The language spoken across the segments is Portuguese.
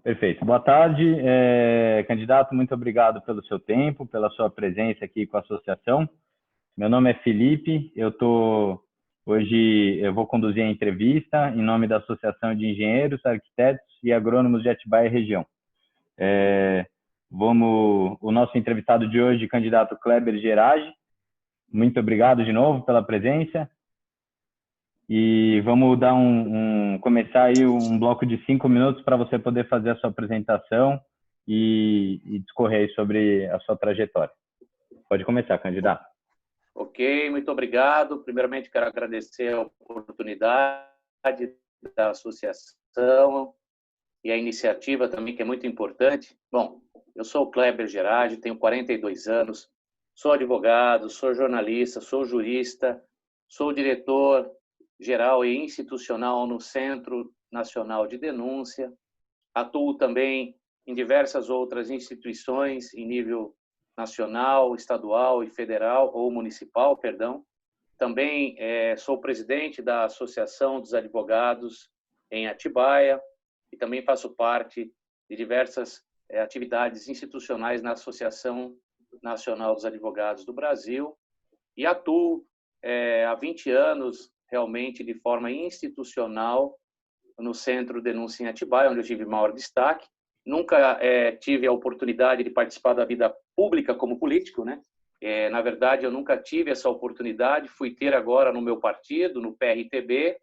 Perfeito. Boa tarde, candidato, muito obrigado pelo seu tempo, pela sua presença aqui com a associação. Meu nome é Felipe, hoje eu vou conduzir a entrevista em nome da Associação de Engenheiros, Arquitetos e Agrônomos de Atibaia e região. O nosso entrevistado de hoje, candidato Kleber Gerage, muito obrigado de novo pela presença. E vamos dar começar aí um bloco de 5 minutos para você poder fazer a sua apresentação e discorrer aí sobre a sua trajetória. Pode começar, candidato. Ok, muito obrigado. Primeiramente, quero agradecer a oportunidade da associação e a iniciativa também, que é muito importante. Bom, eu sou o Kleber Gerage, tenho 42 anos, sou advogado, sou jornalista, sou jurista, sou diretor geral e institucional no Centro Nacional de Denúncia. Atuo também em diversas outras instituições em nível nacional, estadual e federal, ou municipal, perdão. Também sou presidente da Associação dos Advogados em Atibaia e também faço parte de diversas atividades institucionais na Associação Nacional dos Advogados do Brasil e atuo há 20 anos realmente de forma institucional no Centro Denúncia em Atibaia, onde eu tive maior destaque. Nunca tive a oportunidade de participar da vida pública como político, né? Na verdade, eu nunca tive essa oportunidade. Fui ter agora no meu partido, no PRTB,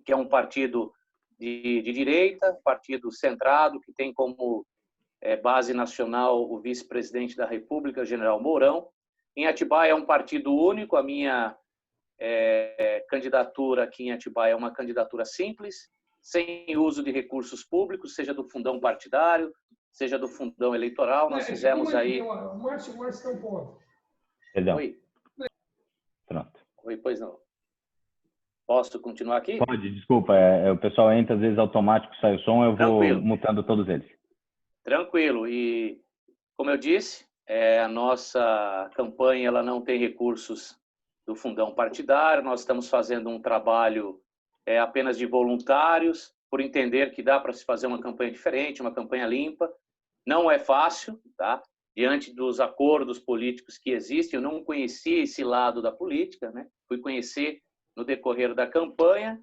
que é um partido de direita, partido centrado, que tem como base nacional o vice-presidente da República, General Mourão. Em Atibaia é um partido único. A minha candidatura aqui em Atibaia é uma candidatura simples, sem uso de recursos públicos, seja do fundão partidário, seja do fundão eleitoral. Nós fizemos aí... Márcio tem um ponto. Perdão. Oi. Pronto. Oi, pois não. Posso continuar aqui? Pode, desculpa. O pessoal entra, às vezes automático sai o som, eu vou mutando todos eles. Tranquilo. E, como eu disse, a nossa campanha ela não tem recursos do fundão partidário. Nós estamos fazendo um trabalho apenas de voluntários, por entender que dá para se fazer uma campanha diferente, uma campanha limpa. Não é fácil, tá? Diante dos acordos políticos que existem, eu não conhecia esse lado da política, né? Fui conhecer no decorrer da campanha,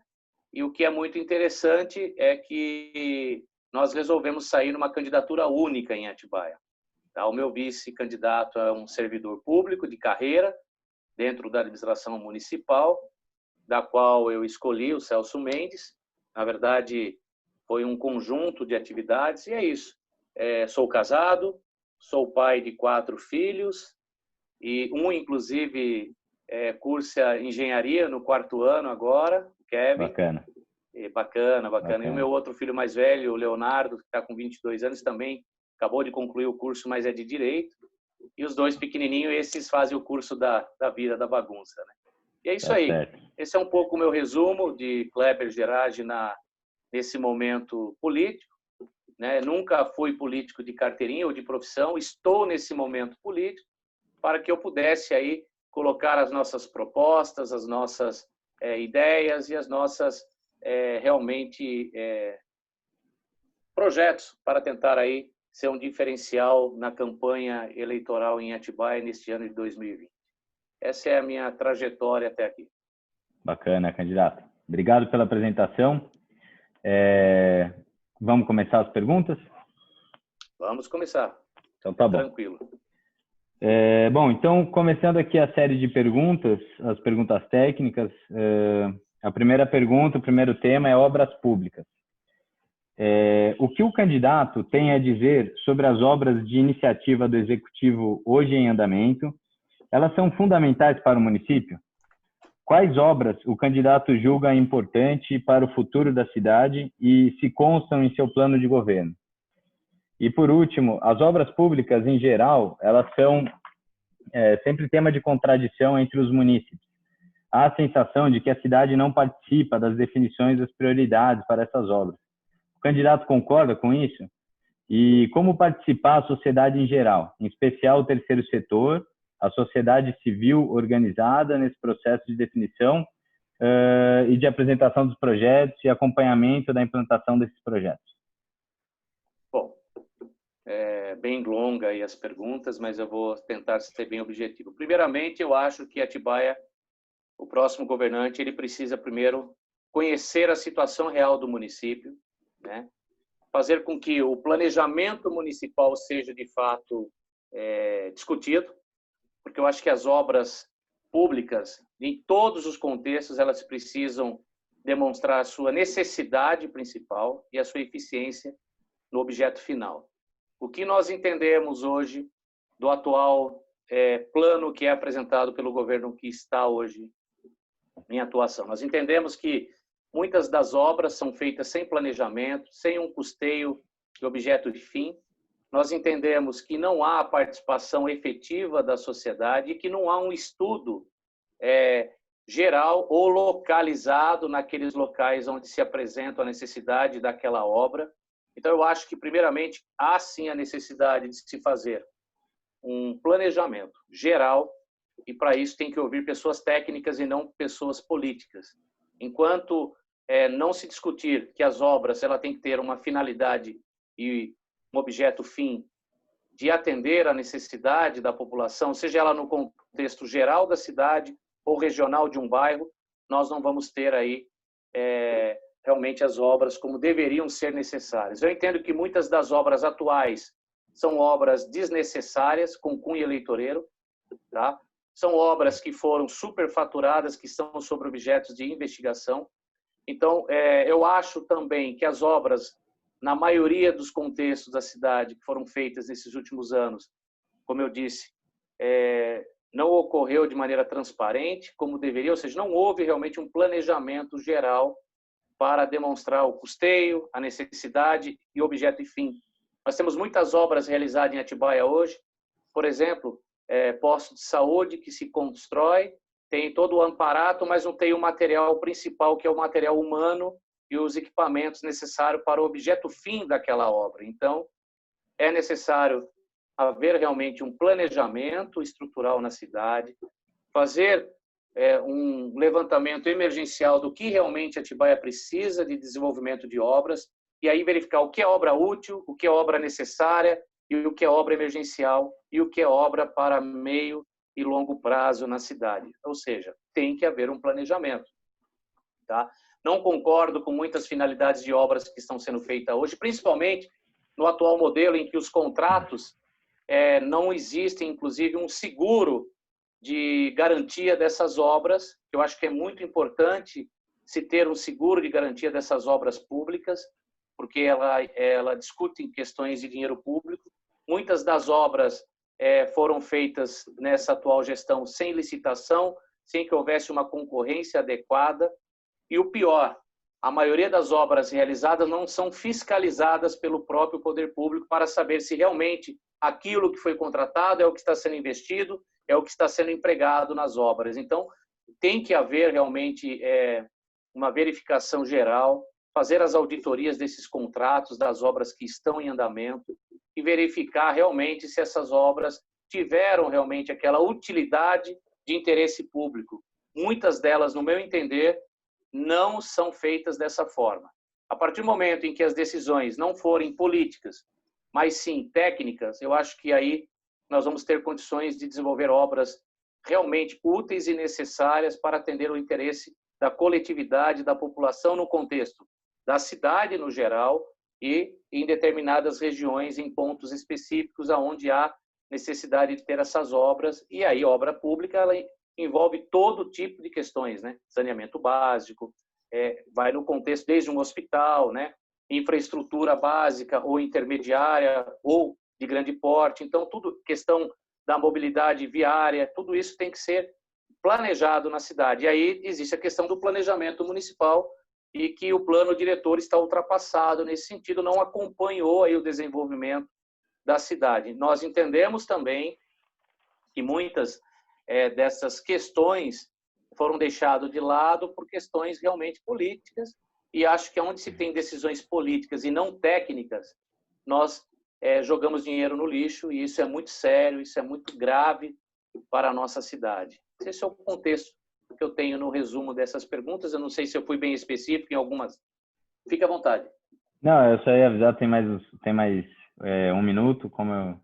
e o que é muito interessante é que nós resolvemos sair numa candidatura única em Atibaia. Tá? O meu vice-candidato é um servidor público de carreira, dentro da administração municipal, da qual eu escolhi, o Celso Mendes. Na verdade, foi um conjunto de atividades, e é isso. Sou casado, sou pai de 4 filhos, e inclusive, cursa engenharia no 4º ano agora, Kevin. Bacana. Bacana. E o meu outro filho mais velho, o Leonardo, que está com 22 anos, também acabou de concluir o curso, mas é de Direito. E os 2 pequenininhos, esses fazem o curso da vida, da bagunça, né? E é isso aí. Certo. Esse é um pouco o meu resumo de Kleber Gerage nesse momento político, né? Nunca fui político de carteirinha ou de profissão, estou nesse momento político para que eu pudesse aí colocar as nossas propostas, as nossas ideias e as nossas realmente projetos para tentar aí ser um diferencial na campanha eleitoral em Atibaia neste ano de 2020. Essa é a minha trajetória até aqui. Bacana, candidato. Obrigado pela apresentação. Vamos começar as perguntas? Vamos começar. Então tá bom. Tranquilo. Bom, então, começando aqui a série de perguntas, as perguntas técnicas. A primeira pergunta, o primeiro tema é obras públicas. O que o candidato tem a dizer sobre as obras de iniciativa do Executivo hoje em andamento? Elas são fundamentais para o município? Quais obras o candidato julga importante para o futuro da cidade e se constam em seu plano de governo? E, por último, as obras públicas, em geral, elas são sempre tema de contradição entre os munícipes. Há a sensação de que a cidade não participa das definições das prioridades para essas obras. O candidato concorda com isso? E como participar a sociedade em geral, em especial o terceiro setor, a sociedade civil organizada nesse processo de definição e de apresentação dos projetos e acompanhamento da implantação desses projetos? bem longa aí as perguntas, mas eu vou tentar ser bem objetivo. Primeiramente, eu acho que Atibaia, o próximo governante, ele precisa primeiro conhecer a situação real do município, né? Fazer com que o planejamento municipal seja de fato discutido, porque eu acho que as obras públicas, em todos os contextos, elas precisam demonstrar a sua necessidade principal e a sua eficiência no objeto final. O que nós entendemos hoje do atual plano que é apresentado pelo governo que está hoje em atuação? Nós entendemos que muitas das obras são feitas sem planejamento, sem um custeio de objeto de fim. Nós entendemos que não há participação efetiva da sociedade e que não há um estudo geral ou localizado naqueles locais onde se apresenta a necessidade daquela obra. Então, eu acho que, primeiramente, há sim a necessidade de se fazer um planejamento geral e, para isso, tem que ouvir pessoas técnicas e não pessoas políticas. Enquanto não se discutir que as obras ela tem que ter uma finalidade e um objeto fim de atender à necessidade da população, seja ela no contexto geral da cidade ou regional de um bairro, nós não vamos ter aí realmente as obras como deveriam ser necessárias. Eu entendo que muitas das obras atuais são obras desnecessárias, com cunho eleitoreiro, tá? São obras que foram superfaturadas, que estão sobre objetos de investigação. Então, eu acho também que as obras, na maioria dos contextos da cidade que foram feitas nesses últimos anos, como eu disse, não ocorreu de maneira transparente, como deveria, ou seja, não houve realmente um planejamento geral para demonstrar o custeio, a necessidade e o objeto e fim. Nós temos muitas obras realizadas em Atibaia hoje, por exemplo, posto de saúde que se constrói, tem todo o amparato, mas não tem o material principal, que é o material humano e os equipamentos necessários para o objeto fim daquela obra. Então, é necessário haver realmente um planejamento estrutural na cidade, fazer um levantamento emergencial do que realmente Atibaia precisa de desenvolvimento de obras, e aí verificar o que é obra útil, o que é obra necessária, e o que é obra emergencial, e o que é obra para meio e longo prazo na cidade. Ou seja, tem que haver um planejamento. Tá? Não concordo com muitas finalidades de obras que estão sendo feitas hoje, principalmente no atual modelo em que os contratos não existe, inclusive, um seguro de garantia dessas obras. Eu acho que é muito importante se ter um seguro de garantia dessas obras públicas, porque ela discute em questões de dinheiro público. Muitas das obras foram feitas nessa atual gestão sem licitação, sem que houvesse uma concorrência adequada. E o pior, a maioria das obras realizadas não são fiscalizadas pelo próprio poder público para saber se realmente aquilo que foi contratado é o que está sendo investido, é o que está sendo empregado nas obras. Então, tem que haver realmente uma verificação geral, fazer as auditorias desses contratos, das obras que estão em andamento e verificar realmente se essas obras tiveram realmente aquela utilidade de interesse público. Muitas delas, no meu entender, não são feitas dessa forma. A partir do momento em que as decisões não forem políticas, mas sim técnicas, eu acho que aí nós vamos ter condições de desenvolver obras realmente úteis e necessárias para atender o interesse da coletividade, da população no contexto da cidade no geral e em determinadas regiões, em pontos específicos, onde há necessidade de ter essas obras. E aí, obra pública, ela envolve todo tipo de questões, né? Saneamento básico, vai no contexto desde um hospital, né? Infraestrutura básica ou intermediária ou de grande porte. Então, tudo questão da mobilidade viária, tudo isso tem que ser planejado na cidade. E aí existe a questão do planejamento municipal e que o plano diretor está ultrapassado nesse sentido, não acompanhou aí o desenvolvimento da cidade. Nós entendemos também que muitas dessas questões foram deixadas de lado por questões realmente políticas, e acho que onde se tem decisões políticas e não técnicas, nós jogamos dinheiro no lixo, e isso é muito sério, isso é muito grave para a nossa cidade. Esse é o contexto que eu tenho no resumo dessas perguntas. Eu não sei se eu fui bem específico em algumas. Fique à vontade. Não, eu só ia avisar, tem mais 1 minuto, como eu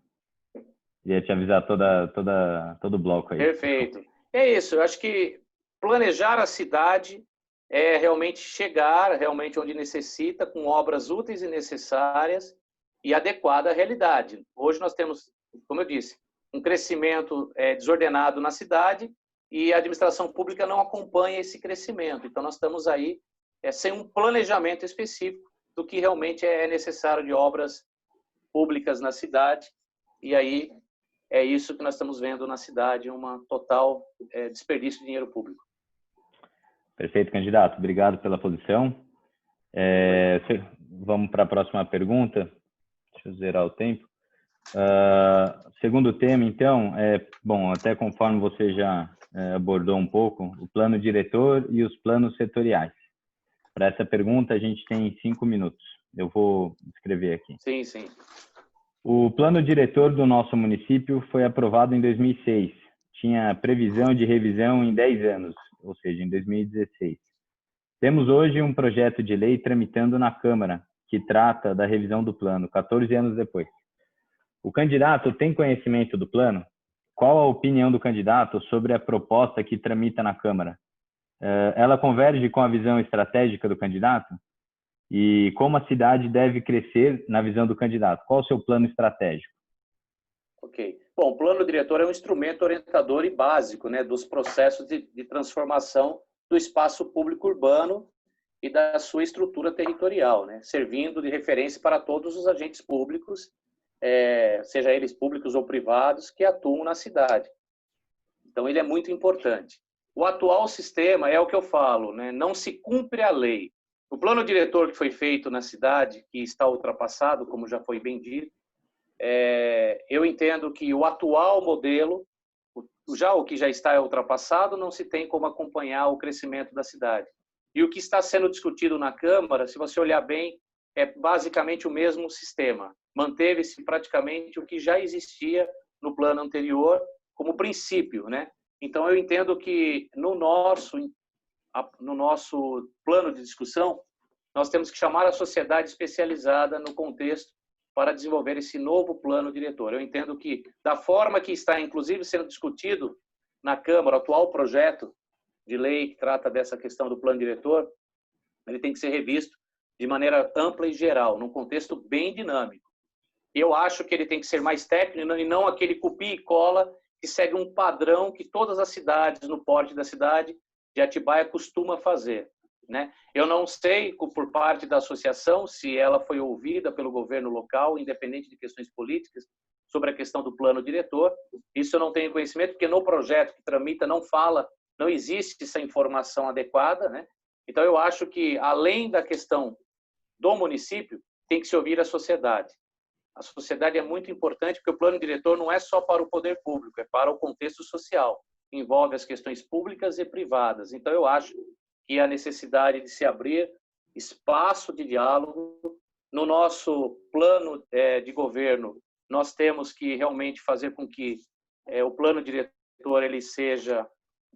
ia te avisar todo o bloco aí. Perfeito. É isso, eu acho que planejar a cidade é realmente chegar realmente onde necessita, com obras úteis e necessárias e adequada à realidade. Hoje nós temos, como eu disse, um crescimento desordenado na cidade e a administração pública não acompanha esse crescimento. Então nós estamos aí sem um planejamento específico do que realmente é necessário de obras públicas na cidade, e aí é isso que nós estamos vendo na cidade, uma total desperdício de dinheiro público. Perfeito, candidato. Obrigado pela posição. Vamos para a próxima pergunta. Deixa eu zerar o tempo. Segundo tema, então, bom, até conforme você já abordou um pouco, o plano diretor e os planos setoriais. Para essa pergunta, a gente tem 5 minutos. Eu vou escrever aqui. Sim, sim. O plano diretor do nosso município foi aprovado em 2006. Tinha previsão de revisão em 10 anos, ou seja, em 2016. Temos hoje um projeto de lei tramitando na Câmara, que trata da revisão do plano, 14 anos depois. O candidato tem conhecimento do plano? Qual a opinião do candidato sobre a proposta que tramita na Câmara? Ela converge com a visão estratégica do candidato? E como a cidade deve crescer na visão do candidato? Qual o seu plano estratégico? Ok. Bom, o plano diretor é um instrumento orientador e básico, né, dos processos de transformação do espaço público urbano e da sua estrutura territorial, né, servindo de referência para todos os agentes públicos, seja eles públicos ou privados, que atuam na cidade. Então, ele é muito importante. O atual sistema é o que eu falo, né, não se cumpre a lei. O plano diretor que foi feito na cidade, que está ultrapassado, como já foi bem dito, eu entendo que o atual modelo, o que já está ultrapassado, não se tem como acompanhar o crescimento da cidade. E o que está sendo discutido na Câmara, se você olhar bem, é basicamente o mesmo sistema. Manteve-se praticamente o que já existia no plano anterior como princípio, né? Então, eu entendo que no nosso plano de discussão, nós temos que chamar a sociedade especializada no contexto para desenvolver esse novo plano diretor. Eu entendo que, da forma que está, inclusive, sendo discutido na Câmara, o atual projeto de lei que trata dessa questão do plano diretor, ele tem que ser revisto de maneira ampla e geral, num contexto bem dinâmico. Eu acho que ele tem que ser mais técnico e não aquele copia e cola que segue um padrão que todas as cidades, no porte da cidade de Atibaia, costuma fazer, né? Eu não sei, por parte da associação, se ela foi ouvida pelo governo local, independente de questões políticas, sobre a questão do plano diretor. Isso eu não tenho conhecimento, porque no projeto que tramita não existe essa informação adequada, né? Então, eu acho que, além da questão do município, tem que se ouvir a sociedade. A sociedade é muito importante, porque o plano diretor não é só para o poder público, é para o contexto social. Envolve as questões públicas e privadas. Então, eu acho que a necessidade de se abrir espaço de diálogo. No nosso plano de governo, nós temos que realmente fazer com que o plano diretor ele seja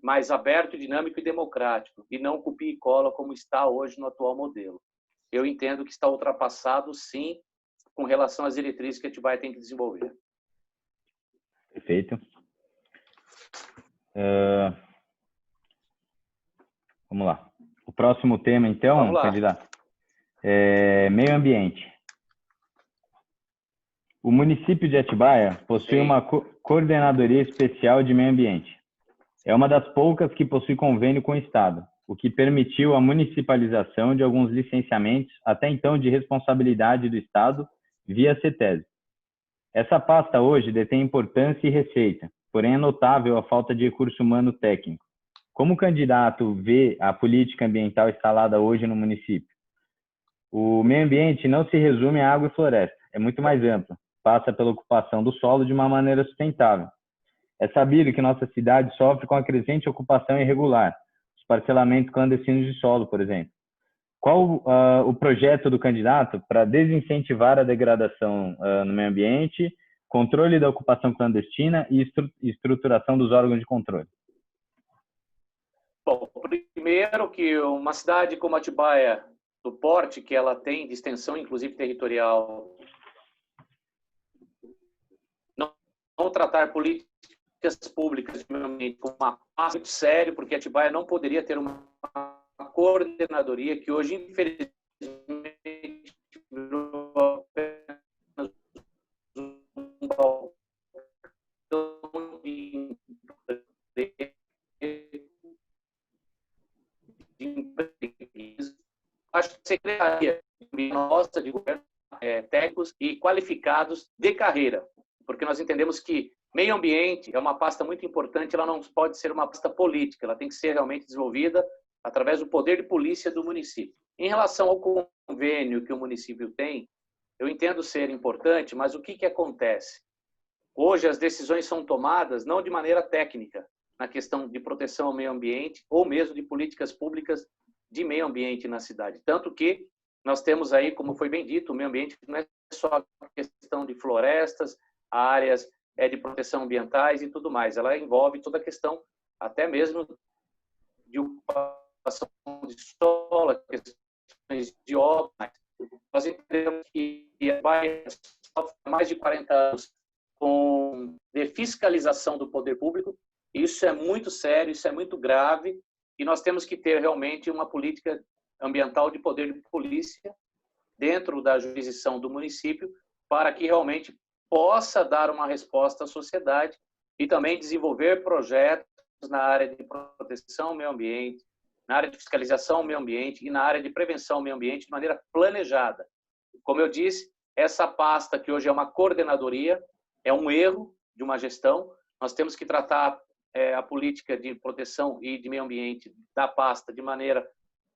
mais aberto, dinâmico e democrático, e não copia e cola como está hoje no atual modelo. Eu entendo que está ultrapassado, sim, com relação às diretrizes que a Atibaia tem que desenvolver. Perfeito. Vamos lá. O próximo tema, então, candidato, é meio ambiente. O município de Atibaia possui uma coordenadoria especial de meio ambiente. É uma das poucas que possui convênio com o Estado, o que permitiu a municipalização de alguns licenciamentos, até então de responsabilidade do Estado, via CETESB. Essa pasta hoje detém importância e receita, porém é notável a falta de recurso humano técnico. Como o candidato vê a política ambiental instalada hoje no município? O meio ambiente não se resume a água e floresta, é muito mais amplo. Passa pela ocupação do solo de uma maneira sustentável. É sabido que nossa cidade sofre com a crescente ocupação irregular, os parcelamentos clandestinos de solo, por exemplo. Qual o projeto do candidato para desincentivar a degradação no meio ambiente, controle da ocupação clandestina e estruturação dos órgãos de controle? Bom, primeiro que uma cidade como Atibaia, do porte que ela tem, de extensão inclusive territorial, vamos tratar políticas públicas de meio ambiente como uma pasta muito sério, porque Atibaia não poderia ter uma coordenadoria que hoje, infelizmente, virou apenas um balcão de emprego. Acho que a secretaria nossa de governo, técnicos e qualificados de carreira, porque nós entendemos que meio ambiente é uma pasta muito importante, ela não pode ser uma pasta política, ela tem que ser realmente desenvolvida através do poder de polícia do município. Em relação ao convênio que o município tem, eu entendo ser importante, mas o que acontece? Hoje as decisões são tomadas não de maneira técnica, na questão de proteção ao meio ambiente ou mesmo de políticas públicas de meio ambiente na cidade. Tanto que nós temos aí, como foi bem dito, o meio ambiente não é só questão de florestas, áreas de proteção ambientais e tudo mais. Ela envolve toda a questão, até mesmo de ocupação de solo, questões de obras. Nós entendemos que há mais de 40 anos com de fiscalização do poder público. Isso é muito sério, isso é muito grave, e nós temos que ter realmente uma política ambiental de poder de polícia dentro da jurisdição do município para que realmente possa dar uma resposta à sociedade e também desenvolver projetos na área de proteção ao meio ambiente, na área de fiscalização ao meio ambiente e na área de prevenção ao meio ambiente de maneira planejada. Como eu disse, essa pasta que hoje é uma coordenadoria, é um erro de uma gestão. Nós temos que tratar a política de proteção e de meio ambiente da pasta de maneira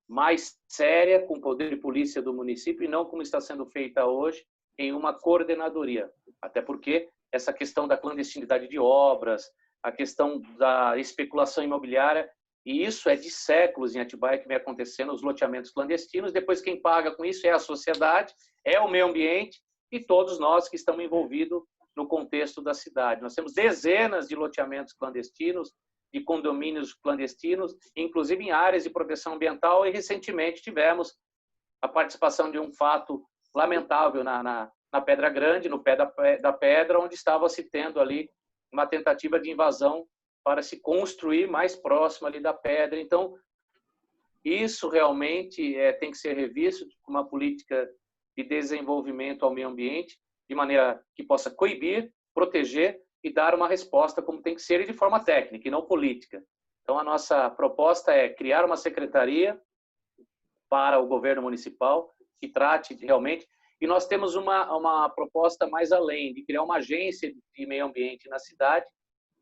mais séria, com o poder de polícia do município, e não como está sendo feita hoje, em uma coordenadoria. Até porque essa questão da clandestinidade de obras, a questão da especulação imobiliária, e isso é de séculos em Atibaia que vem acontecendo, os loteamentos clandestinos. Depois quem paga com isso é a sociedade, é o meio ambiente e todos nós que estamos envolvidos no contexto da cidade. Nós temos dezenas de loteamentos clandestinos, de condomínios clandestinos, inclusive em áreas de proteção ambiental, e recentemente tivemos a participação de um fato lamentável na Pedra Grande, no pé da pedra, onde estava se tendo ali uma tentativa de invasão para se construir mais próximo ali da pedra. Então, isso realmente tem que ser revisto com uma política de desenvolvimento ao meio ambiente, de maneira que possa coibir, proteger e dar uma resposta como tem que ser, e de forma técnica e não política. Então, a nossa proposta é criar uma secretaria para o governo municipal que trate realmente, e nós temos uma proposta mais além, de criar uma agência de meio ambiente na cidade,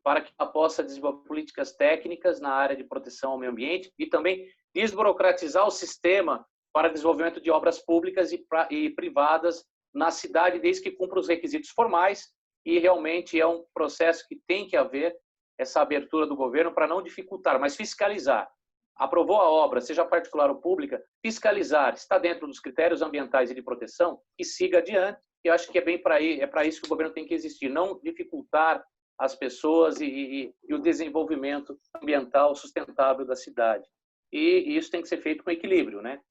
para que ela possa desenvolver políticas técnicas na área de proteção ao meio ambiente e também desburocratizar o sistema para desenvolvimento de obras públicas e privadas na cidade, desde que cumpra os requisitos formais, e realmente é um processo que tem que haver essa abertura do governo para não dificultar, mas fiscalizar. Aprovou a obra, seja particular ou pública, fiscalizar, está dentro dos critérios ambientais e de proteção, e siga adiante. Eu acho que é para isso que o governo tem que existir, não dificultar as pessoas e o desenvolvimento ambiental sustentável da cidade. E isso tem que ser feito com equilíbrio, né?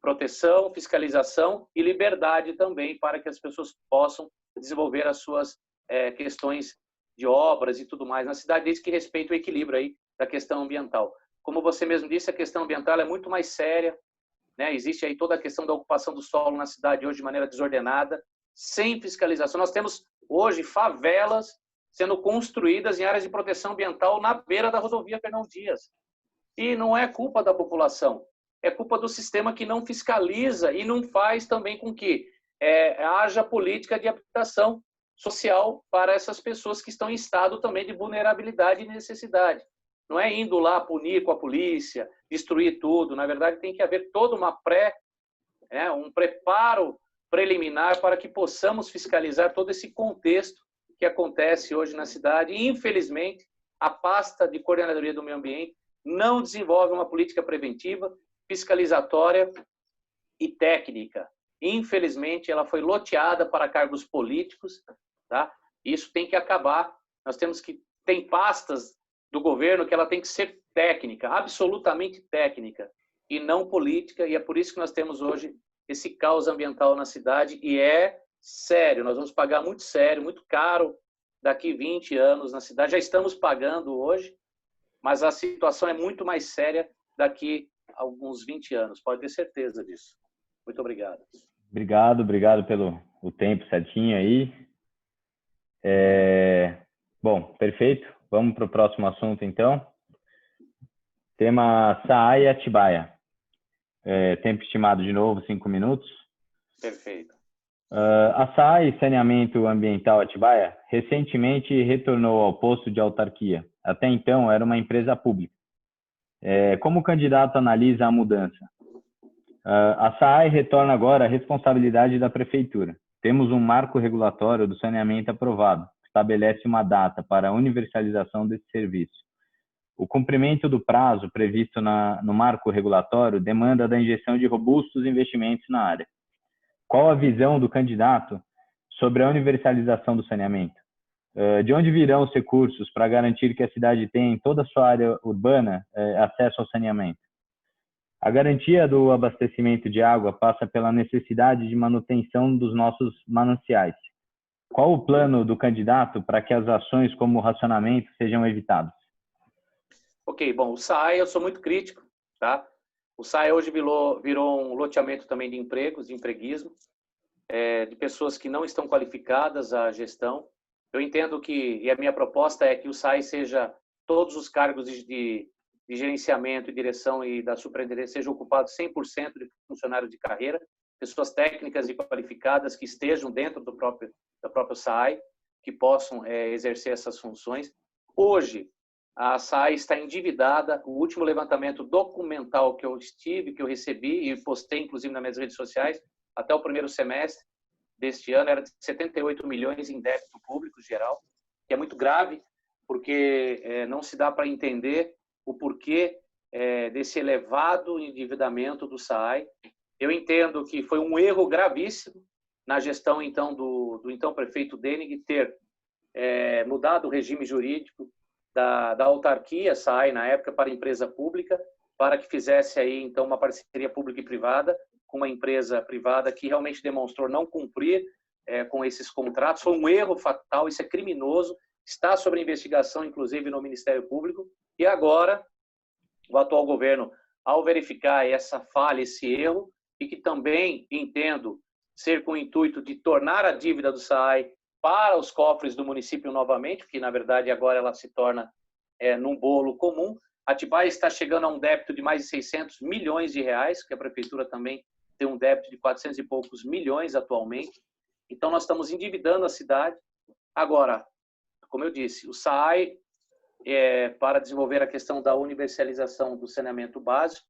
Proteção, fiscalização e liberdade também, para que as pessoas possam desenvolver as suas questões de obras e tudo mais na cidade, desde que respeite o equilíbrio aí da questão ambiental. Como você mesmo disse, a questão ambiental é muito mais séria, né? Existe aí toda a questão da ocupação do solo na cidade hoje de maneira desordenada, sem fiscalização. Nós temos hoje favelas sendo construídas em áreas de proteção ambiental na beira da rodovia Fernão Dias. E não é culpa da população, é culpa do sistema que não fiscaliza e não faz também com que haja política de habitação social para essas pessoas que estão em estado também de vulnerabilidade e necessidade. Não é indo lá punir com a polícia, destruir tudo. Na verdade, tem que haver toda um preparo preliminar para que possamos fiscalizar todo esse contexto que acontece hoje na cidade. E, infelizmente, a pasta de coordenadoria do meio ambiente não desenvolve uma política preventiva, fiscalizatória e técnica. Infelizmente, ela foi loteada para cargos políticos, tá? Isso tem que acabar. Nós tem pastas do governo que ela tem que ser técnica, absolutamente técnica, e não política, e é por isso que nós temos hoje esse caos ambiental na cidade, e é sério, nós vamos pagar muito sério, muito caro daqui 20 anos na cidade. Já estamos pagando hoje, mas a situação é muito mais séria daqui a alguns 20 anos. Pode ter certeza disso. Muito obrigado. Obrigado pelo o tempo certinho aí. Bom, perfeito. Vamos para o próximo assunto, então. Tema SAAI e Atibaia. Tempo estimado de novo, 5 minutos. Perfeito. A SAAI Saneamento Ambiental Atibaia recentemente retornou ao posto de autarquia. Até então, era uma empresa pública. Como o candidato analisa a mudança? A SAAI retorna agora à responsabilidade da prefeitura. Temos um marco regulatório do saneamento aprovado, que estabelece uma data para a universalização desse serviço. O cumprimento do prazo previsto no marco regulatório demanda da injeção de robustos investimentos na área. Qual a visão do candidato sobre a universalização do saneamento? De onde virão os recursos para garantir que a cidade tenha em toda a sua área urbana acesso ao saneamento? A garantia do abastecimento de água passa pela necessidade de manutenção dos nossos mananciais. Qual o plano do candidato para que as ações como o racionamento sejam evitadas? Ok, bom, o SAAI eu sou muito crítico, tá? O SAAI hoje virou um loteamento também de empregos, de empreguismo, de pessoas que não estão qualificadas à gestão. Eu entendo e a minha proposta é que o SAAI seja, todos os cargos de gerenciamento e direção e da superintendência sejam ocupados 100% de funcionários de carreira, pessoas técnicas e qualificadas que estejam dentro da própria SAAI, que possam exercer essas funções. Hoje, a SAAI está endividada. O último levantamento documental que eu recebi e postei, inclusive, nas minhas redes sociais, até o primeiro semestre deste ano, era de 78 milhões em débito público geral, que é muito grave, porque não se dá para entender o porquê desse elevado endividamento do SAAI. Eu entendo que foi um erro gravíssimo na gestão, então, do então prefeito Denig ter mudado o regime jurídico da autarquia SAAI, na época, para empresa pública, para que fizesse aí, então, uma parceria pública e privada com uma empresa privada que realmente demonstrou não cumprir com esses contratos. Foi um erro fatal, isso é criminoso, está sob investigação, inclusive, no Ministério Público. E agora, o atual governo, ao verificar essa falha, esse erro, e que também entendo ser com o intuito de tornar a dívida do SAAI para os cofres do município novamente, que na verdade agora ela se torna num bolo comum. Atibaia está chegando a um débito de mais de 600 milhões de reais, que a prefeitura também tem um débito de 400 e poucos milhões atualmente. Então nós estamos endividando a cidade. Agora, como eu disse, o SAAI, para desenvolver a questão da universalização do saneamento básico,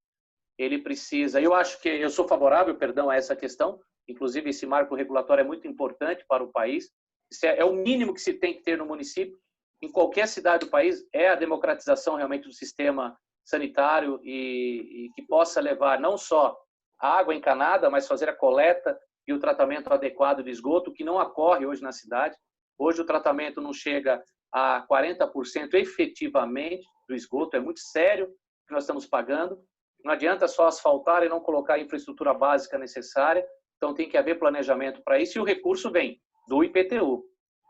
ele precisa, eu sou favorável, a essa questão, inclusive esse marco regulatório é muito importante para o país, isso é o mínimo que se tem que ter no município, em qualquer cidade do país, é a democratização realmente do sistema sanitário e que possa levar não só a água encanada, mas fazer a coleta e o tratamento adequado de esgoto, que não ocorre hoje na cidade. Hoje o tratamento não chega a 40% efetivamente do esgoto, é muito sério o que nós estamos pagando. Não adianta só asfaltar e não colocar a infraestrutura básica necessária, então tem que haver planejamento para isso, e o recurso vem do IPTU,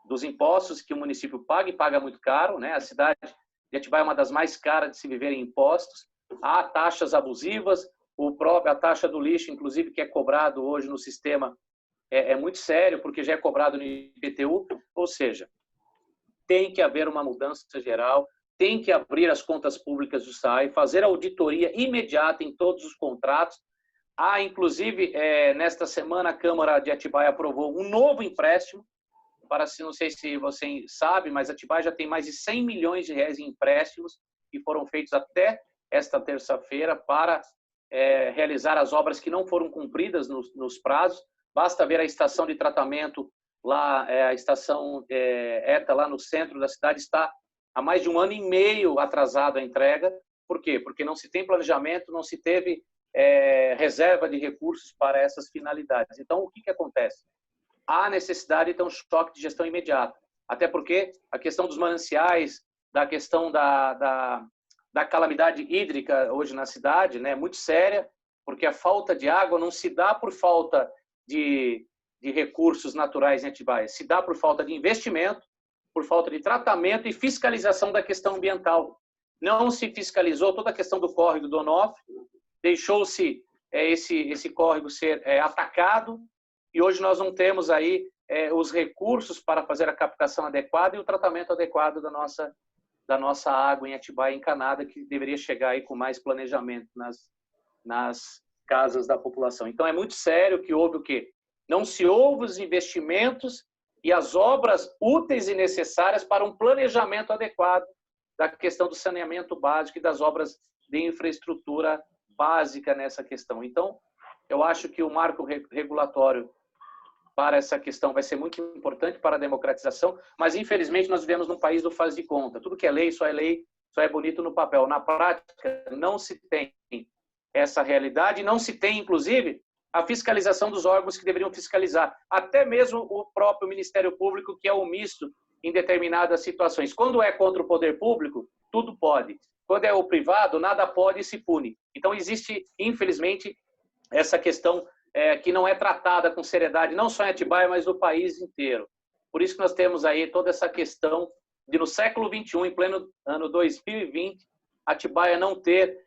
dos impostos que o município paga, e paga muito caro, né? A cidade de Atibaia é uma das mais caras de se viver em impostos, há taxas abusivas, a taxa do lixo, inclusive, que é cobrado hoje no sistema, é muito sério, porque já é cobrado no IPTU, ou seja, tem que haver uma mudança geral, tem que abrir as contas públicas do SAAI, fazer auditoria imediata em todos os contratos. Inclusive, nesta semana, a Câmara de Atibaia aprovou um novo empréstimo, não sei se você sabe, mas Atibaia já tem mais de 100 milhões de reais em empréstimos que foram feitos até esta terça-feira para realizar as obras que não foram cumpridas nos prazos. Basta ver a estação de tratamento lá, a estação ETA, lá no centro da cidade, está há mais de 1 ano e meio atrasado a entrega. Por quê? Porque não se tem planejamento, não se teve reserva de recursos para essas finalidades. Então, o que acontece? Há necessidade de ter um choque de gestão imediata. Até porque a questão dos mananciais, da questão da calamidade hídrica hoje na cidade, né, é muito séria, porque a falta de água não se dá por falta de recursos naturais em Atibaia, se dá por falta de investimento, por falta de tratamento e fiscalização da questão ambiental. Não se fiscalizou toda a questão do córrego do Onofre, deixou-se esse córrego ser atacado, e hoje nós não temos aí os recursos para fazer a captação adequada e o tratamento adequado da nossa água em Atibaia encanada, que deveria chegar aí com mais planejamento nas casas da população. Então é muito sério que houve o quê? Não se houve os investimentos e as obras úteis e necessárias para um planejamento adequado da questão do saneamento básico e das obras de infraestrutura básica nessa questão. Então, eu acho que o marco regulatório para essa questão vai ser muito importante para a democratização, mas infelizmente nós vivemos num país do faz de conta. Tudo que é lei, só é bonito no papel. Na prática, não se tem essa realidade, não se tem, inclusive, a fiscalização dos órgãos que deveriam fiscalizar. Até mesmo o próprio Ministério Público, que é omisso em determinadas situações. Quando é contra o poder público, tudo pode. Quando é o privado, nada pode e se pune. Então, existe, infelizmente, essa questão que não é tratada com seriedade, não só em Atibaia, mas no país inteiro. Por isso que nós temos aí toda essa questão de, no século XXI, em pleno ano 2020, Atibaia não ter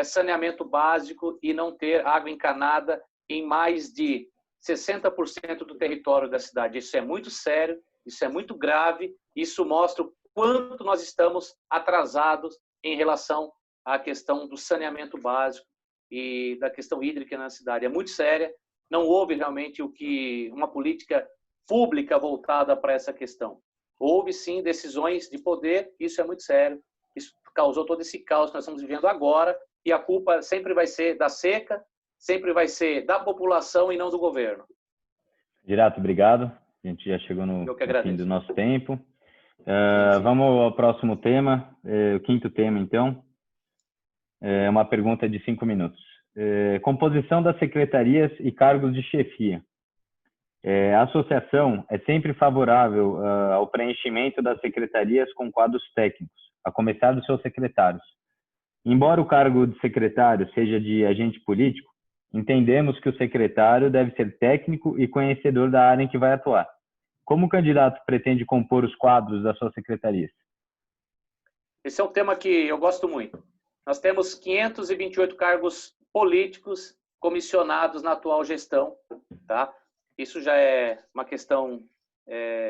saneamento básico e não ter água encanada em mais de 60% do território da cidade. Isso é muito sério, isso é muito grave, isso mostra o quanto nós estamos atrasados em relação à questão do saneamento básico e da questão hídrica na cidade. É muito séria, não houve realmente uma política pública voltada para essa questão. Houve, sim, decisões de poder, isso é muito sério, isso causou todo esse caos que nós estamos vivendo agora, e a culpa sempre vai ser da seca, sempre vai ser da população e não do governo. Girato, obrigado. A gente já chegou no fim do nosso tempo. Vamos ao próximo tema, o quinto tema, então. Uma pergunta de 5 minutos. Composição das secretarias e cargos de chefia. A associação é sempre favorável ao preenchimento das secretarias com quadros técnicos, a começar dos seus secretários. Embora o cargo de secretário seja de agente político, entendemos que o secretário deve ser técnico e conhecedor da área em que vai atuar. Como o candidato pretende compor os quadros das suas secretarias? Esse é um tema que eu gosto muito. Nós temos 528 cargos políticos comissionados na atual gestão, tá? Isso já é uma questão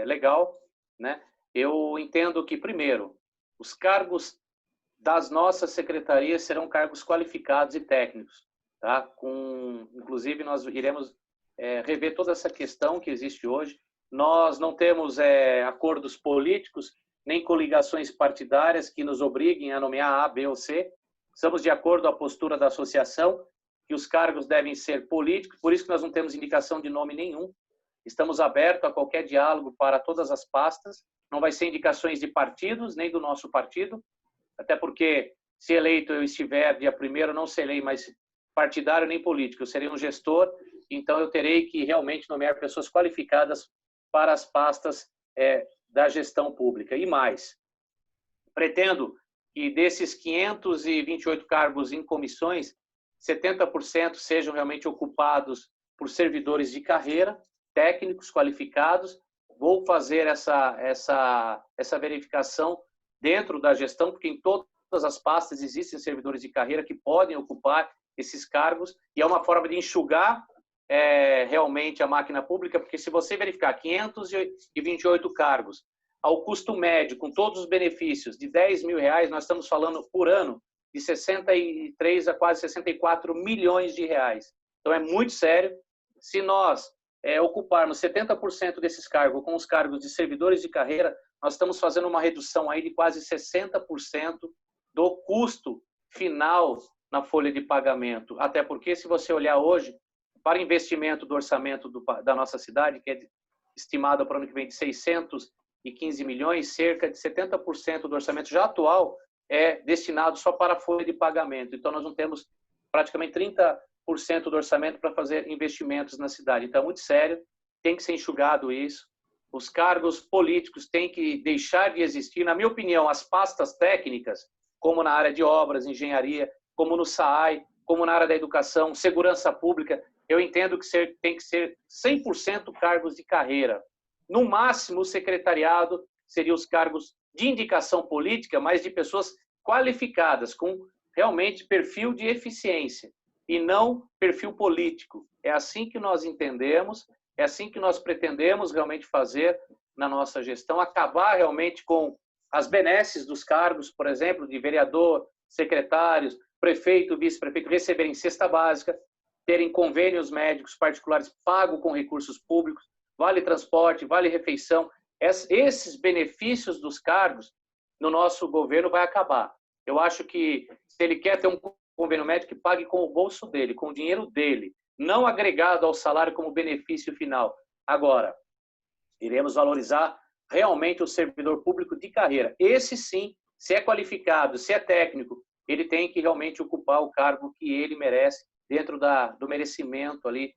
legal, né? Eu entendo que, primeiro, os cargos das nossas secretarias serão cargos qualificados e técnicos, tá? Inclusive, nós iremos rever toda essa questão que existe hoje. Nós não temos acordos políticos, nem coligações partidárias que nos obriguem a nomear A, B ou C. Estamos de acordo com a postura da associação, que os cargos devem ser políticos, por isso que nós não temos indicação de nome nenhum. Estamos abertos a qualquer diálogo para todas as pastas. Não vai ser indicações de partidos, nem do nosso partido, até porque, se eleito eu estiver dia 1º, não serei mais partidário nem político, eu serei um gestor, então eu terei que realmente nomear pessoas qualificadas para as pastas da gestão pública. E mais, pretendo que desses 528 cargos em comissões, 70% sejam realmente ocupados por servidores de carreira, técnicos qualificados. Vou fazer essa verificação dentro da gestão, porque em todas as pastas existem servidores de carreira que podem ocupar esses cargos, e é uma forma de enxugar realmente a máquina pública, porque se você verificar 528 cargos, ao custo médio, com todos os benefícios, de R$10 mil, nós estamos falando por ano de 63 a quase 64 milhões de reais. Então é muito sério. Se nós ocuparmos 70% desses cargos com os cargos de servidores de carreira, nós estamos fazendo uma redução aí de quase 60% do custo final na folha de pagamento. Até porque, se você olhar hoje, para investimento do orçamento da nossa cidade, que é estimado para o ano que vem de 615 milhões, cerca de 70% do orçamento já atual é destinado só para a folha de pagamento. Então, nós não temos praticamente 30% do orçamento para fazer investimentos na cidade. Então, é muito sério, tem que ser enxugado isso. Os cargos políticos têm que deixar de existir. Na minha opinião, as pastas técnicas, como na área de obras, engenharia, como no SAAI, como na área da educação, segurança pública, eu entendo que tem que ser 100% cargos de carreira. No máximo, o secretariado seriam os cargos de indicação política, mas de pessoas qualificadas, com realmente perfil de eficiência e não perfil político. É assim que nós entendemos, é assim que nós pretendemos realmente fazer na nossa gestão, acabar realmente com as benesses dos cargos, por exemplo, de vereador, secretários, prefeito, vice-prefeito, receberem cesta básica, terem convênios médicos particulares pagos com recursos públicos, vale transporte, vale refeição. Esses benefícios dos cargos no nosso governo vai acabar. Eu acho que se ele quer ter um convênio médico, que pague com o bolso dele, com o dinheiro dele, não agregado ao salário como benefício final. Agora, iremos valorizar realmente o servidor público de carreira. Esse sim, se é qualificado, se é técnico, ele tem que realmente ocupar o cargo que ele merece dentro do merecimento ali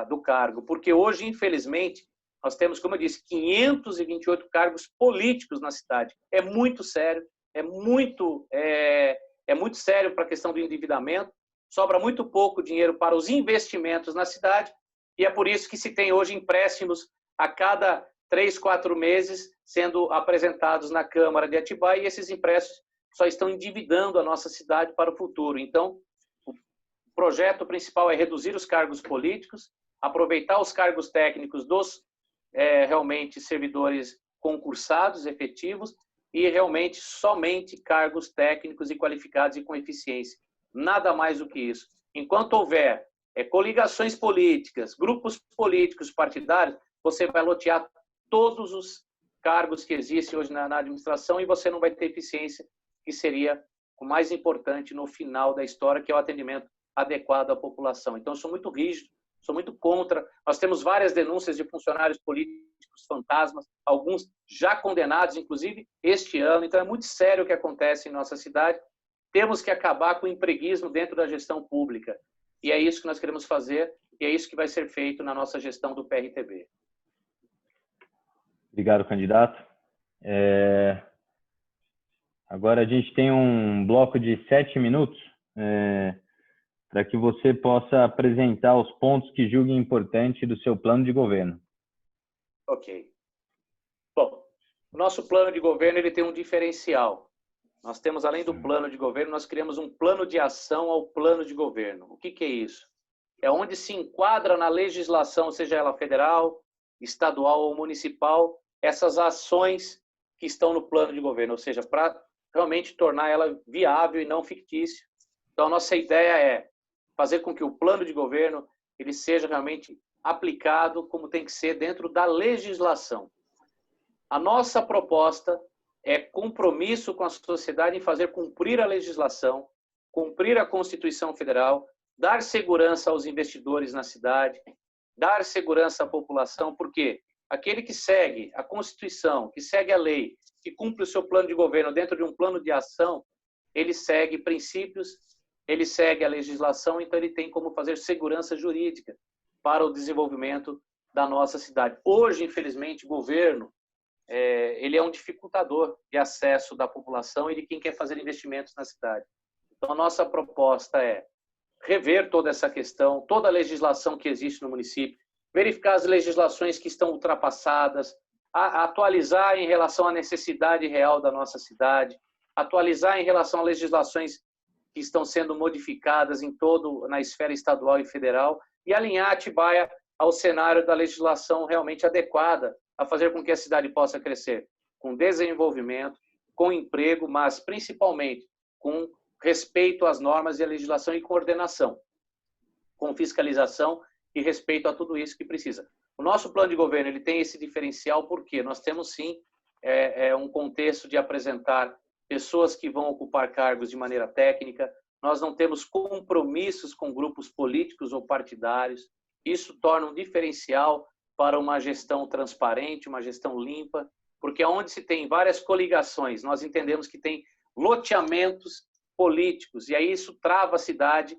do cargo. Porque hoje, infelizmente, nós temos, como eu disse, 528 cargos políticos na cidade. É muito sério, é muito sério para a questão do endividamento, sobra muito pouco dinheiro para os investimentos na cidade, e é por isso que se tem hoje empréstimos a cada 3, 4 meses sendo apresentados na Câmara de Atibaia, e esses empréstimos só estão endividando a nossa cidade para o futuro. Então, o projeto principal é reduzir os cargos políticos, aproveitar os cargos técnicos dos realmente servidores concursados, efetivos, e realmente somente cargos técnicos e qualificados e com eficiência. Nada mais do que isso. Enquanto houver coligações políticas, grupos políticos partidários, você vai lotear todos os cargos que existem hoje na administração e você não vai ter eficiência, que seria o mais importante no final da história, que é o atendimento adequado à população. Então, eu sou muito rígido, sou muito contra. Nós temos várias denúncias de funcionários políticos fantasmas, alguns já condenados, inclusive, este ano. Então, é muito sério o que acontece em nossa cidade. Temos que acabar com o empreguismo dentro da gestão pública. E é isso que nós queremos fazer, e é isso que vai ser feito na nossa gestão do PRTB. Obrigado, candidato. Agora a gente tem um bloco de 7 minutos para que você possa apresentar os pontos que julgue importante do seu plano de governo. Ok. Bom, o nosso plano de governo ele tem um diferencial. Nós temos, além do plano de governo, nós criamos um plano de ação ao plano de governo. O que é isso? É onde se enquadra na legislação, seja ela federal, estadual ou municipal, essas ações que estão no plano de governo, ou seja, para realmente tornar ela viável e não fictícia. Então, a nossa ideia é fazer com que o plano de governo ele seja realmente aplicado como tem que ser dentro da legislação. A nossa proposta é compromisso com a sociedade em fazer cumprir a legislação, cumprir a Constituição Federal, dar segurança aos investidores na cidade, dar segurança à população, porque aquele que segue a Constituição, que segue a lei, que cumpre o seu plano de governo dentro de um plano de ação, ele segue princípios, ele segue a legislação, então ele tem como fazer segurança jurídica para o desenvolvimento da nossa cidade. Hoje, infelizmente, o governo ele é um dificultador de acesso da população e de quem quer fazer investimentos na cidade. Então, a nossa proposta é rever toda essa questão, toda a legislação que existe no município, verificar as legislações que estão ultrapassadas, atualizar em relação à necessidade real da nossa cidade, atualizar em relação a legislações que estão sendo modificadas na esfera estadual e federal e alinhar Atibaia ao cenário da legislação realmente adequada a fazer com que a cidade possa crescer com desenvolvimento, com emprego, mas principalmente com respeito às normas e à legislação e coordenação, com fiscalização e respeito a tudo isso que precisa. O nosso plano de governo ele tem esse diferencial porque nós temos sim um contexto de apresentar pessoas que vão ocupar cargos de maneira técnica, nós não temos compromissos com grupos políticos ou partidários, isso torna um diferencial para uma gestão transparente, uma gestão limpa, porque onde se tem várias coligações, nós entendemos que tem loteamentos políticos, e aí isso trava a cidade,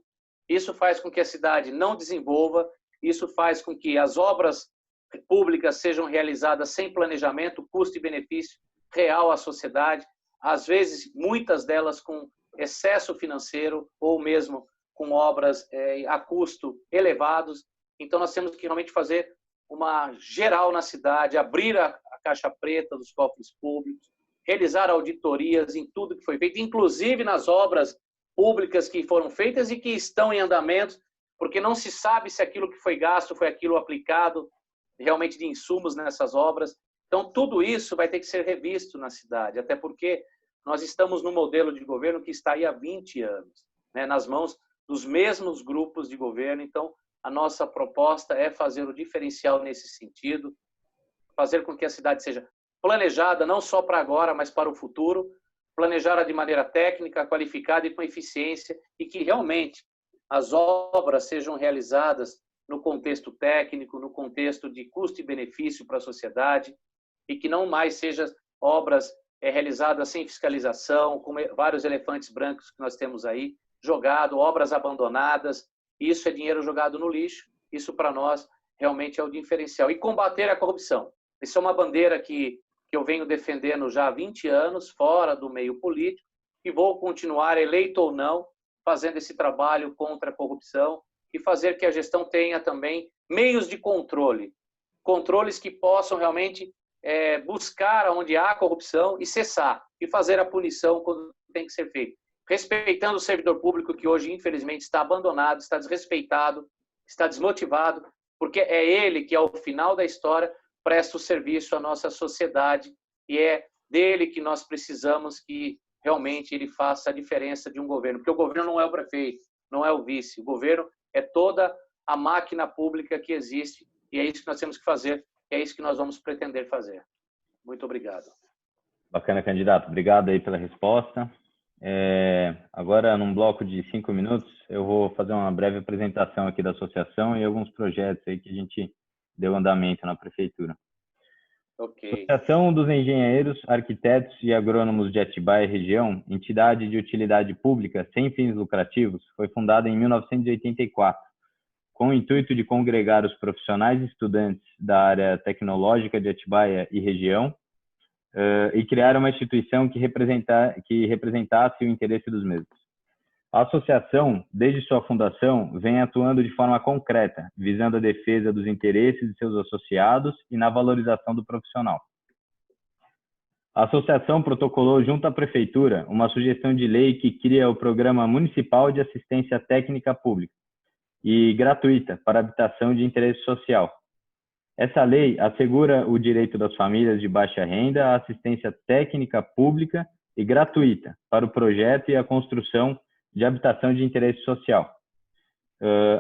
isso faz com que a cidade não desenvolva, isso faz com que as obras públicas sejam realizadas sem planejamento, custo e benefício real à sociedade, às vezes, muitas delas com excesso financeiro ou mesmo com obras a custo elevados. Então, nós temos que realmente fazer uma geral na cidade, abrir a caixa preta dos cofres públicos, realizar auditorias em tudo que foi feito, inclusive nas obras públicas que foram feitas e que estão em andamento, porque não se sabe se aquilo que foi gasto foi aquilo aplicado realmente de insumos nessas obras. Então, tudo isso vai ter que ser revisto na cidade, até porque nós estamos no modelo de governo que está aí há 20 anos, né, nas mãos dos mesmos grupos de governo. Então, a nossa proposta é fazer o diferencial nesse sentido, fazer com que a cidade seja planejada não só para agora, mas para o futuro, planejada de maneira técnica, qualificada e com eficiência, e que realmente as obras sejam realizadas no contexto técnico, no contexto de custo e benefício para a sociedade, e que não mais sejam obras realizadas sem fiscalização, com vários elefantes brancos que nós temos aí, jogado, obras abandonadas. Isso é dinheiro jogado no lixo. Isso, para nós, realmente é o diferencial. E combater a corrupção. Isso é uma bandeira que eu venho defendendo já há 20 anos, fora do meio político, e vou continuar, eleito ou não, fazendo esse trabalho contra a corrupção e fazer que a gestão tenha também meios de controle, controles que possam realmente buscar onde há corrupção e cessar, e fazer a punição quando tem que ser feito, respeitando o servidor público que hoje, infelizmente, está abandonado, está desrespeitado, está desmotivado, porque é ele que, ao final da história, presta o serviço à nossa sociedade, e é dele que nós precisamos que realmente ele faça a diferença de um governo, porque o governo não é o prefeito, não é o vice, o governo é toda a máquina pública que existe, e é isso que nós temos que fazer, e é isso que nós vamos pretender fazer. Muito obrigado. Bacana, candidato. Obrigado aí pela resposta. Agora, num bloco de 5 minutos, eu vou fazer uma breve apresentação aqui da associação e alguns projetos aí que a gente deu andamento na prefeitura. Okay. Associação dos Engenheiros, Arquitetos e Agrônomos de Atibaia e Região, entidade de utilidade pública sem fins lucrativos, foi fundada em 1984, com o intuito de congregar os profissionais e estudantes da área tecnológica de Atibaia e região e criar uma instituição que representasse o interesse dos mesmos. A associação, desde sua fundação, vem atuando de forma concreta, visando a defesa dos interesses de seus associados e na valorização do profissional. A associação protocolou junto à Prefeitura uma sugestão de lei que cria o Programa Municipal de Assistência Técnica Pública e gratuita para habitação de interesse social. Essa lei assegura o direito das famílias de baixa renda à assistência técnica pública e gratuita para o projeto e a construção de habitação de interesse social.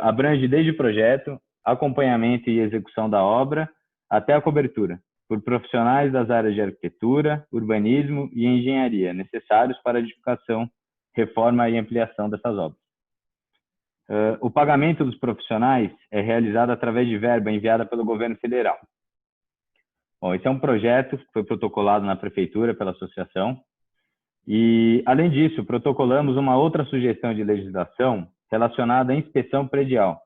Abrange desde o projeto, acompanhamento e execução da obra, até a cobertura, por profissionais das áreas de arquitetura, urbanismo e engenharia, necessários para a edificação, reforma e ampliação dessas obras. O pagamento dos profissionais é realizado através de verba enviada pelo governo federal. Bom, esse é um projeto que foi protocolado na prefeitura pela associação. E, além disso, protocolamos uma outra sugestão de legislação relacionada à inspeção predial,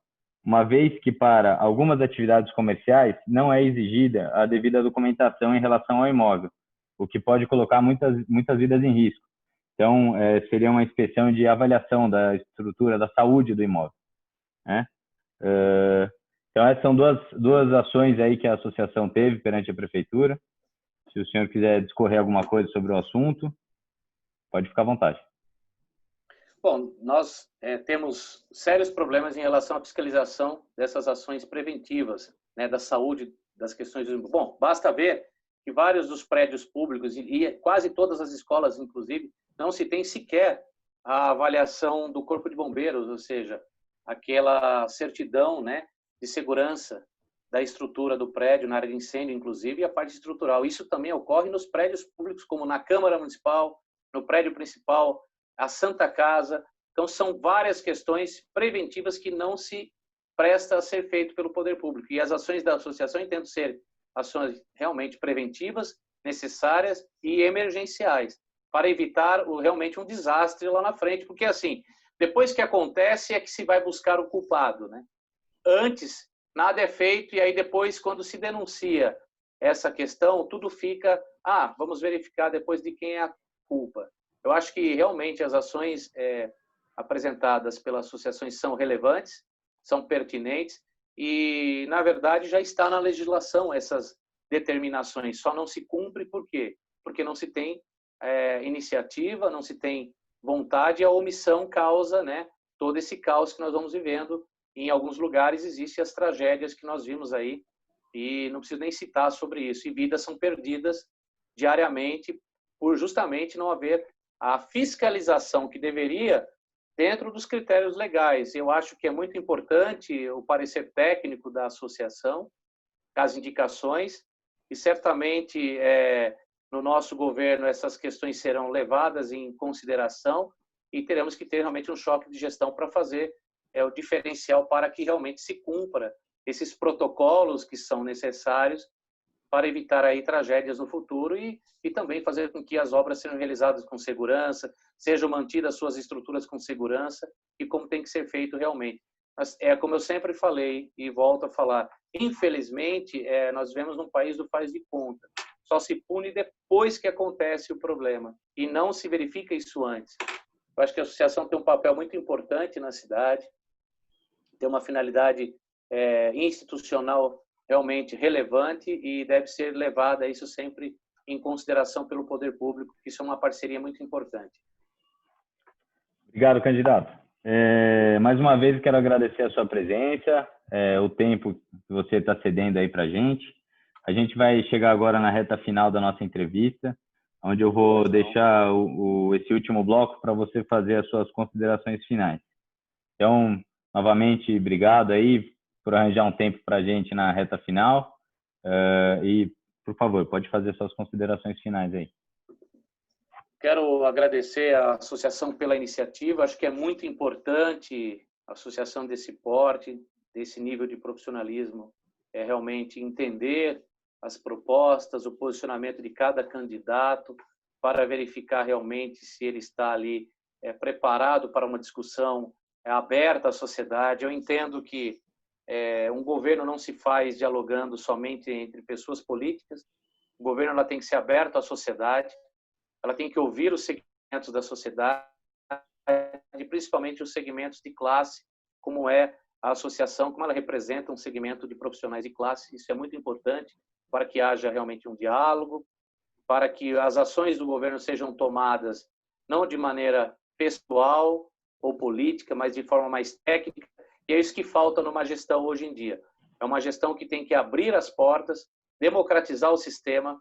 uma vez que para algumas atividades comerciais não é exigida a devida documentação em relação ao imóvel, o que pode colocar muitas vidas em risco. Então, seria uma inspeção de avaliação da estrutura, da saúde do imóvel, né? Então, essas são duas ações aí que a associação teve perante a prefeitura. Se o senhor quiser discorrer alguma coisa sobre o assunto, pode ficar à vontade. Bom, nós temos sérios problemas em relação à fiscalização dessas ações preventivas, né, da saúde, das questões do... Bom, basta ver que vários dos prédios públicos e quase todas as escolas, inclusive, não se tem sequer a avaliação do Corpo de Bombeiros, ou seja, aquela certidão, né, de segurança da estrutura do prédio, na área de incêndio, inclusive, e a parte estrutural. Isso também ocorre nos prédios públicos, como na Câmara Municipal, no prédio principal, a Santa Casa. Então, são várias questões preventivas que não se presta a ser feito pelo poder público. E as ações da associação entendo ser ações realmente preventivas, necessárias e emergenciais, para evitar realmente um desastre lá na frente. Porque, assim, depois que acontece é que se vai buscar o culpado, né? Antes, nada é feito, e aí depois, quando se denuncia essa questão, tudo fica, vamos verificar depois de quem é a culpa. Eu acho que realmente as ações apresentadas pelas associações são relevantes, são pertinentes e, na verdade, já está na legislação essas determinações só não se cumpre por quê? Porque não se tem iniciativa, não se tem vontade, e a omissão causa, né, todo esse caos que nós vamos vivendo. Em alguns lugares existem as tragédias que nós vimos aí, e não preciso nem citar sobre isso, e vidas são perdidas diariamente por justamente não haver a fiscalização que deveria dentro dos critérios legais. Eu acho que é muito importante o parecer técnico da associação, as indicações, e certamente no nosso governo essas questões serão levadas em consideração e teremos que ter realmente um choque de gestão para fazer o diferencial para que realmente se cumpra esses protocolos que são necessários para evitar aí tragédias no futuro e também fazer com que as obras sejam realizadas com segurança, sejam mantidas suas estruturas com segurança e como tem que ser feito realmente. Mas como eu sempre falei e volto a falar, infelizmente, nós vivemos num país do faz de conta. Só se pune depois que acontece o problema e não se verifica isso antes. Eu acho que a associação tem um papel muito importante na cidade, tem uma finalidade institucional realmente relevante e deve ser levada isso sempre em consideração pelo poder público, que isso é uma parceria muito importante. Obrigado, candidato. Mais uma vez, quero agradecer a sua presença, o tempo que você está cedendo aí para a gente. A gente vai chegar agora na reta final da nossa entrevista, onde eu vou deixar esse último bloco para você fazer as suas considerações finais. Então, novamente, obrigado aí por arranjar um tempo para a gente na reta final. E, por favor, pode fazer suas considerações finais aí. Quero agradecer à associação pela iniciativa. Acho que é muito importante a associação desse porte, desse nível de profissionalismo, realmente entender as propostas, o posicionamento de cada candidato para verificar realmente se ele está ali preparado para uma discussão aberta à sociedade. Eu entendo que um governo não se faz dialogando somente entre pessoas políticas. O governo ela tem que ser aberto à sociedade, ela tem que ouvir os segmentos da sociedade, principalmente os segmentos de classe, como é a associação, como ela representa um segmento de profissionais de classe. Isso é muito importante para que haja realmente um diálogo, para que as ações do governo sejam tomadas não de maneira pessoal ou política, mas de forma mais técnica. E é isso que falta numa gestão hoje em dia. É uma gestão que tem que abrir as portas, democratizar o sistema,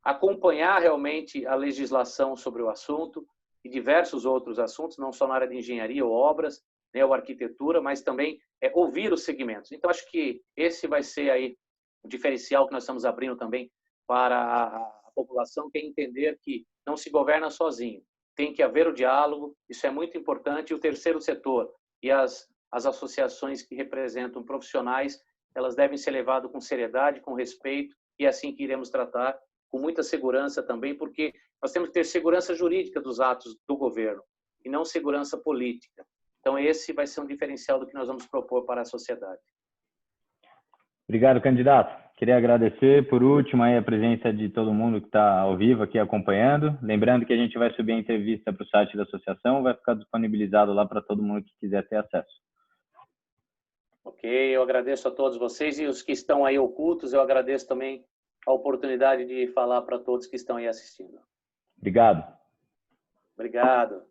acompanhar realmente a legislação sobre o assunto e diversos outros assuntos, não só na área de engenharia ou obras, né, ou arquitetura, mas também ouvir os segmentos. Então, acho que esse vai ser aí o diferencial que nós estamos abrindo também para a população, que é entender que não se governa sozinho. Tem que haver o diálogo, isso é muito importante. E o terceiro setor e as associações que representam profissionais, elas devem ser levadas com seriedade, com respeito, e é assim que iremos tratar, com muita segurança também, porque nós temos que ter segurança jurídica dos atos do governo, e não segurança política. Então, esse vai ser um diferencial do que nós vamos propor para a sociedade. Obrigado, candidato. Queria agradecer, por último, aí a presença de todo mundo que está ao vivo aqui acompanhando. Lembrando que a gente vai subir a entrevista para o site da associação, vai ficar disponibilizado lá para todo mundo que quiser ter acesso. Ok, eu agradeço a todos vocês e os que estão aí ocultos, eu agradeço também a oportunidade de falar para todos que estão aí assistindo. Obrigado. Obrigado.